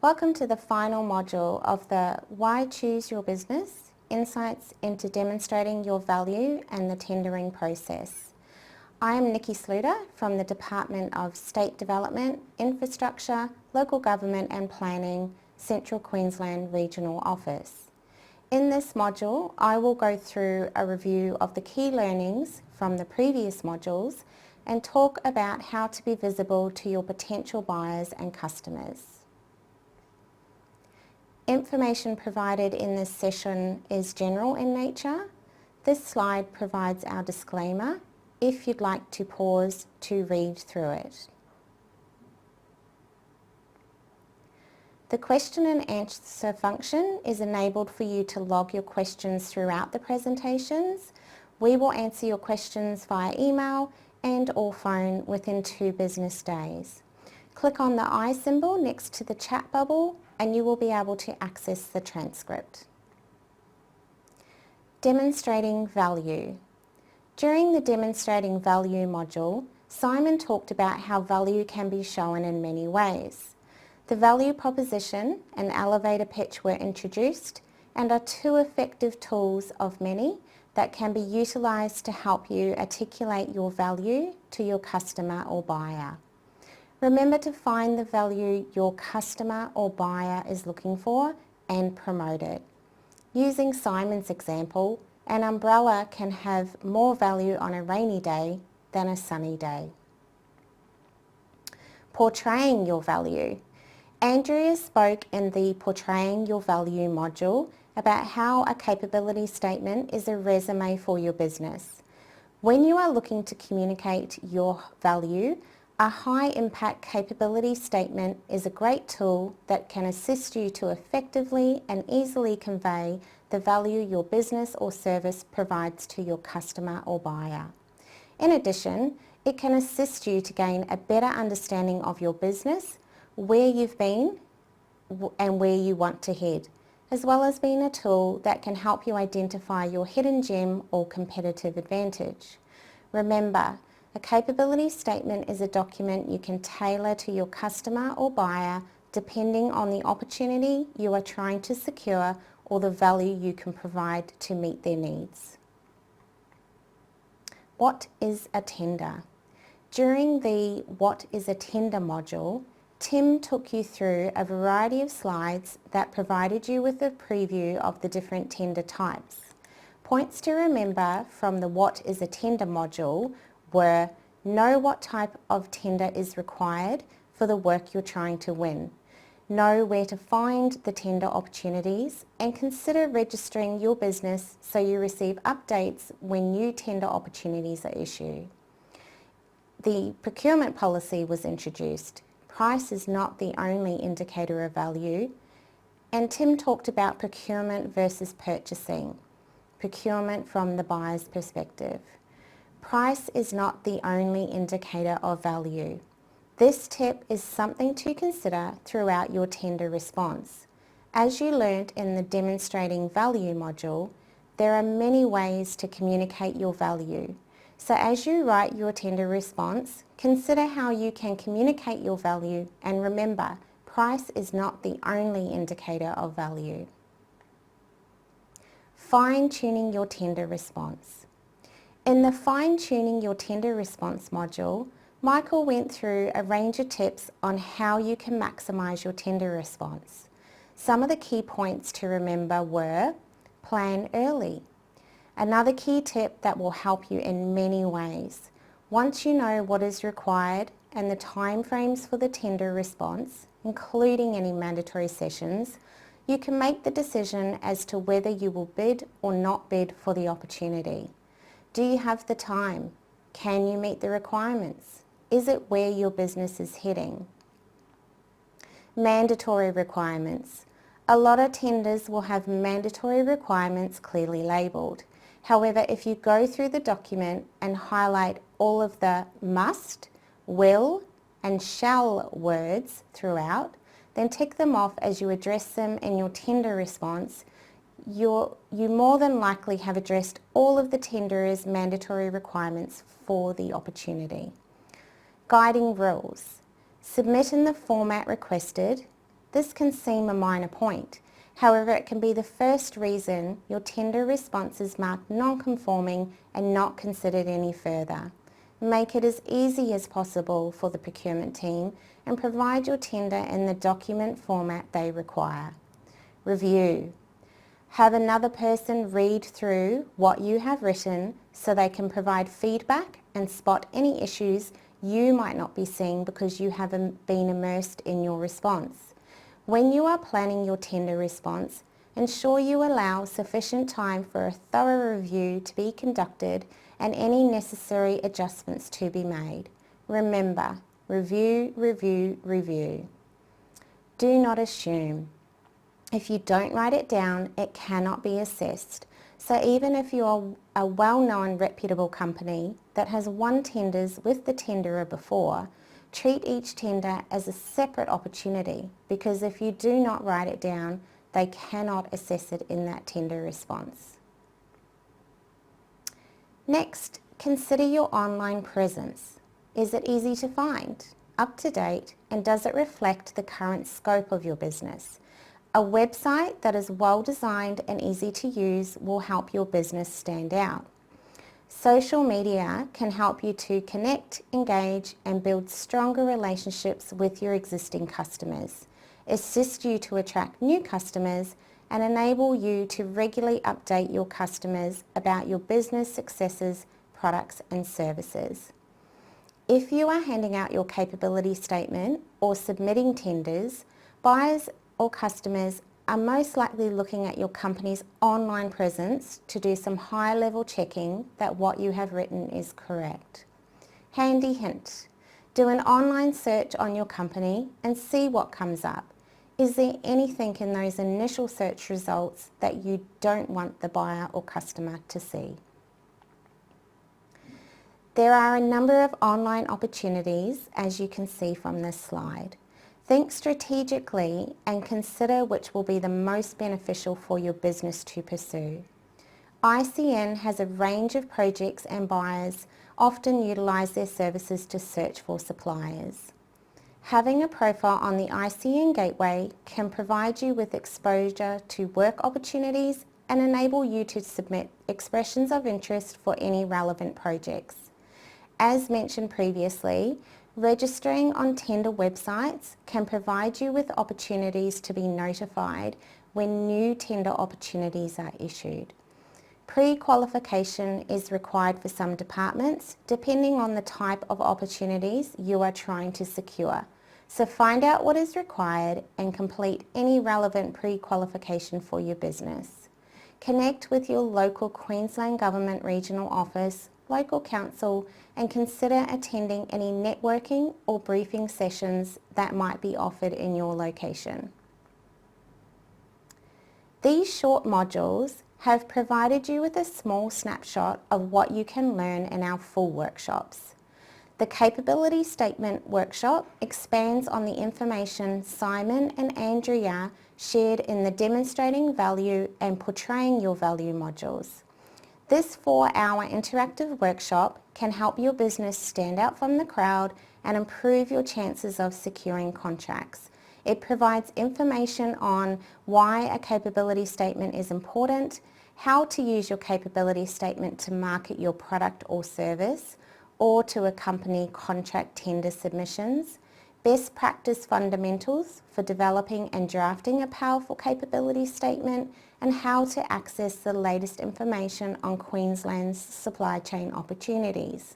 Welcome to the final module of the Why Choose Your Business? Insights into Demonstrating Your Value and the Tendering Process. I am Nikki Sluter from the Department of State Development, Infrastructure, Local Government and Planning, Central Queensland Regional Office. In this module, I will go through a review of the key learnings from the previous modules and talk about how to be visible to your potential buyers and customers. Information provided in this session is general in nature. This slide provides our disclaimer if you'd like to pause to read through it. The question and answer function is enabled for you to log your questions throughout the presentations. We will answer your questions via email and or phone within 2 business days. Click on the I symbol next to the chat bubble and you will be able to access the transcript. Demonstrating value. During the Demonstrating Value module, Simon talked about how value can be shown in many ways. The value proposition and elevator pitch were introduced and are 2 effective tools of many that can be utilised to help you articulate your value to your customer or buyer. Remember to find the value your customer or buyer is looking for and promote it. Using Simon's example, an umbrella can have more value on a rainy day than a sunny day. Portraying your value. Andrea spoke in the Portraying Your Value module about how a capability statement is a resume for your business. When you are looking to communicate your value, a high-impact capability statement is a great tool that can assist you to effectively and easily convey the value your business or service provides to your customer or buyer. In addition, it can assist you to gain a better understanding of your business, where you've been and where you want to head, as well as being a tool that can help you identify your hidden gem or competitive advantage. Remember, a capability statement is a document you can tailor to your customer or buyer depending on the opportunity you are trying to secure or the value you can provide to meet their needs. What is a tender? During the What is a Tender module, Tim took you through a variety of slides that provided you with a preview of the different tender types. Points to remember from the What is a Tender module were: know what type of tender is required for the work you're trying to win, know where to find the tender opportunities, and consider registering your business so you receive updates when new tender opportunities are issued. The procurement policy was introduced. Price is not the only indicator of value, and Tim talked about procurement versus purchasing, procurement from the buyer's perspective. Price is not the only indicator of value. This tip is something to consider throughout your tender response. As you learnt in the Demonstrating Value module, there are many ways to communicate your value. So as you write your tender response, consider how you can communicate your value, and remember, price is not the only indicator of value. Fine-tuning your tender response. In the Fine-tuning your tender response module, Michael went through a range of tips on how you can maximise your tender response. Some of the key points to remember were: plan early. Another key tip that will help you in many ways. Once you know what is required and the timeframes for the tender response, including any mandatory sessions, you can make the decision as to whether you will bid or not bid for the opportunity. Do you have the time? Can you meet the requirements? Is it where your business is heading? Mandatory requirements. A lot of tenders will have mandatory requirements clearly labelled. However, if you go through the document and highlight all of the must, will and shall words throughout, then tick them off as you address them in your tender response, you more than likely have addressed all of the tenderer's mandatory requirements for the opportunity. Guiding rules. Submit in the format requested. This can seem a minor point. However, it can be the first reason your tender response is marked non-conforming and not considered any further. Make it as easy as possible for the procurement team and provide your tender in the document format they require. Review. Have another person read through what you have written so they can provide feedback and spot any issues you might not be seeing because you haven't been immersed in your response. When you are planning your tender response, ensure you allow sufficient time for a thorough review to be conducted and any necessary adjustments to be made. Remember, review, review, review. Do not assume. If you don't write it down, it cannot be assessed. So even if you are a well-known reputable company that has won tenders with the tenderer before, treat each tender as a separate opportunity, because if you do not write it down, they cannot assess it in that tender response. Next, consider your online presence. Is it easy to find, up to date, and does it reflect the current scope of your business? A website that is well designed and easy to use will help your business stand out. Social media can help you to connect, engage, and build stronger relationships with your existing customers, assist you to attract new customers, and enable you to regularly update your customers about your business successes, products, and services. If you are handing out your capability statement or submitting tenders, buyers or customers are most likely looking at your company's online presence to do some high-level checking that what you have written is correct. Handy hint: do an online search on your company and see what comes up. Is there anything in those initial search results that you don't want the buyer or customer to see? There are a number of online opportunities, as you can see from this slide. Think strategically and consider which will be the most beneficial for your business to pursue. ICN has a range of projects and buyers often utilise their services to search for suppliers. Having a profile on the ICN Gateway can provide you with exposure to work opportunities and enable you to submit expressions of interest for any relevant projects. As mentioned previously, registering on tender websites can provide you with opportunities to be notified when new tender opportunities are issued. Pre-qualification is required for some departments depending on the type of opportunities you are trying to secure. So find out what is required and complete any relevant pre-qualification for your business. Connect with your local Queensland Government Regional Office, local council, and consider attending any networking or briefing sessions that might be offered in your location. These short modules have provided you with a small snapshot of what you can learn in our full workshops. The Capability Statement workshop expands on the information Simon and Andrea shared in the Demonstrating Value and Portraying Your Value modules. This 4-hour interactive workshop can help your business stand out from the crowd and improve your chances of securing contracts. It provides information on why a capability statement is important, how to use your capability statement to market your product or service, or to accompany contract tender submissions, best practice fundamentals for developing and drafting a powerful capability statement, and how to access the latest information on Queensland's supply chain opportunities.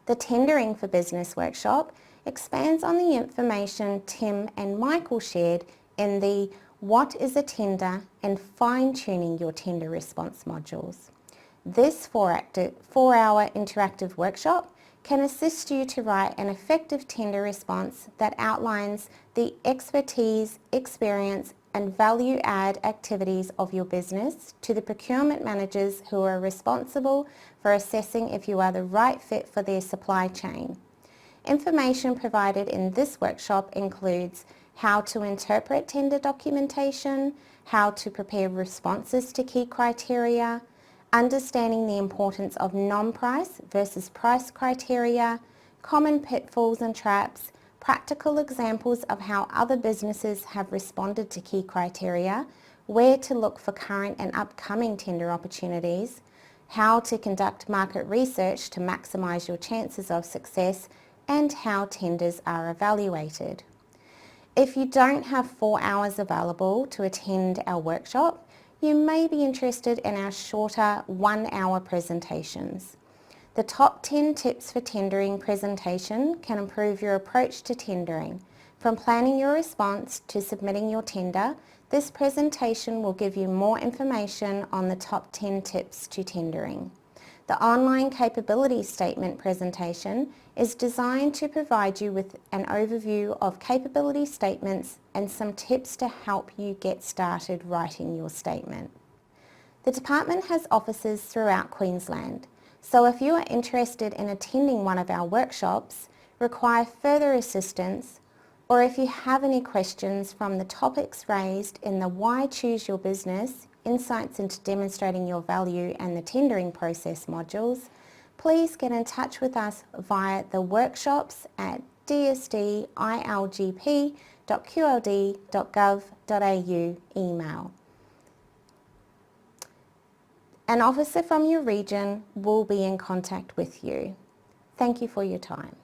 The Tendering for Business workshop expands on the information Tim and Michael shared in the What is a Tender and Fine-Tuning Your Tender Response modules. This 4-hour interactive workshop can assist you to write an effective tender response that outlines the expertise, experience, and value-add activities of your business to the procurement managers who are responsible for assessing if you are the right fit for their supply chain. Information provided in this workshop includes how to interpret tender documentation, how to prepare responses to key criteria, understanding the importance of non-price versus price criteria, common pitfalls and traps, practical examples of how other businesses have responded to key criteria, where to look for current and upcoming tender opportunities, how to conduct market research to maximise your chances of success, and how tenders are evaluated. If you don't have 4 hours available to attend our workshop, you may be interested in our shorter 1-hour presentations. The top 10 tips for tendering presentation can improve your approach to tendering. From planning your response to submitting your tender, this presentation will give you more information on the top 10 tips to tendering. The online capability statement presentation is designed to provide you with an overview of capability statements and some tips to help you get started writing your statement. The department has offices throughout Queensland, so if you are interested in attending one of our workshops, require further assistance, or if you have any questions from the topics raised in the Why Choose Your Business, Insights into Demonstrating Your Value and the Tendering Process modules, please get in touch with us via the workshops at dsdilgp.qld.gov.au email. An officer from your region will be in contact with you. Thank you for your time.